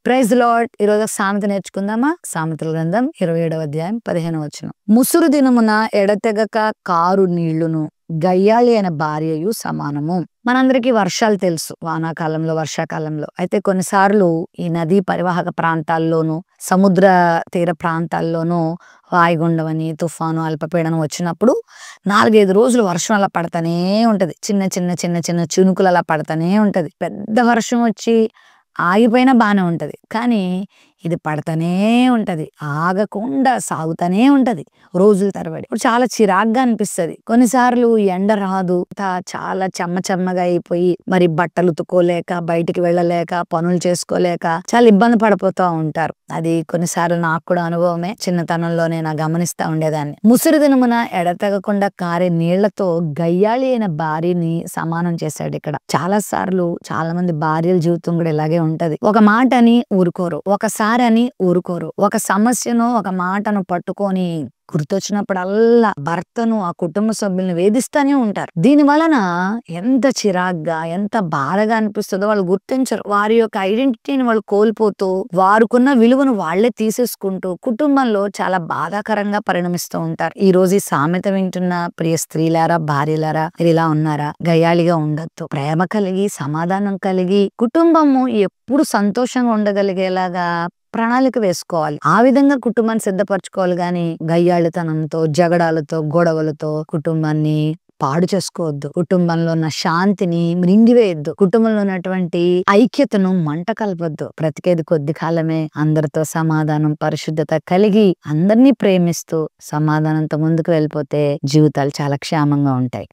Praise lord. ఈరోజు సామెత నేర్చుకుందామా? సామెతల గ్రంథం 27వ అధ్యాయం 15వ వచనం. ముసురు దినమున ఎడతెగక కారు నీళ్లును గయ్యాళి అయిన భార్యయు సమానము. మనందరికీ వర్షాలు తెలుసు, వానాకాలంలో వర్షాకాలంలో. అయితే కొన్నిసార్లు ఈ నదీ పరివాహక ప్రాంతాల్లోనూ సముద్ర తీర ప్రాంతాల్లోనూ వాయుగుండం అని, తుఫాను, అల్పపీడనం వచ్చినప్పుడు 4-5 రోజులు వర్షం అలా పడతానే ఉంటది. చిన్న చిన్న చిన్న చిన్న చినుకులు అలా పడతానే ఉంటది. పెద్ద వర్షం వచ్చి ఆగిపోయినా బానే ఉంటది, కానీ ఇది పడతానే ఉంటది, ఆగకుండా సాగుతానే ఉంటది రోజుల తరబడి. ఇప్పుడు చాలా చిరాగ్గా అనిపిస్తది. కొన్నిసార్లు ఎండ రాదు, చాలా చెమ్మగా అయిపోయి మరి బట్టలు ఉతుకోలేక, బయటికి వెళ్ళలేక, పనులు చేసుకోలేక చాలా ఇబ్బంది పడిపోతూ ఉంటారు. అది కొన్నిసార్లు నాకు కూడా అనుభవమే. చిన్నతనంలోనే నా గమనిస్తా ఉండేదాన్ని. ముసురు దినమున ఎడతెగకుండా కారే నీళ్లతో గయ్యాళి అయిన భార్యని సమానం చేశాడు ఇక్కడ. చాలా సార్లు చాలా మంది భార్యల జీవితం కూడా ఇలాగే ఉంటది. ఒక మాట అని ఊరుకోరు, ఒకసారి అని ఊరుకోరు. ఒక సమస్యను, ఒక మాటను పట్టుకొని గుర్తొచ్చినప్పుడల్లా భర్తను, ఆ కుటుంబ సభ్యులను వేధిస్తానే ఉంటారు. దీని వలన ఎంత చిరాగ్గా, ఎంత బాధగా అనిపిస్తుందో వాళ్ళు గుర్తించరు. వారి యొక్క ఐడెంటిటీని వాళ్ళు కోల్పోతూ, వారుకున్న విలువను వాళ్లే తీసేసుకుంటూ కుటుంబంలో చాలా బాధాకరంగా పరిణమిస్తూ ఉంటారు. ఈ రోజు ఈ సామెత వింటున్న ప్రియ స్త్రీలారా, భార్యలారా, మీరు ఇలా ఉన్నారా? గయ్యాళిగా ఉండొద్దు. ప్రేమ కలిగి, సమాధానం కలిగి, కుటుంబము ఎప్పుడు సంతోషంగా ఉండగలిగేలాగా ప్రణాళిక వేసుకోవాలి. ఆ విధంగా కుటుంబాన్ని సిద్ధపరచుకోవాలి గాని గయ్యాళితనంతో, జగడాలతో, గొడవలతో కుటుంబాన్ని పాడు చేసుకోవద్దు. కుటుంబంలో ఉన్న శాంతిని మృంగివేయద్దు. కుటుంబంలో ఉన్నటువంటి ఐక్యతను మంట కలపొద్దు. బ్రతికేది కొద్ది కాలమే. అందరితో సమాధానం, పరిశుద్ధత కలిగి అందరినీ ప్రేమిస్తూ సమాధానంతో ముందుకు వెళ్ళిపోతే జీవితాలు చాలా క్షేమంగా ఉంటాయి.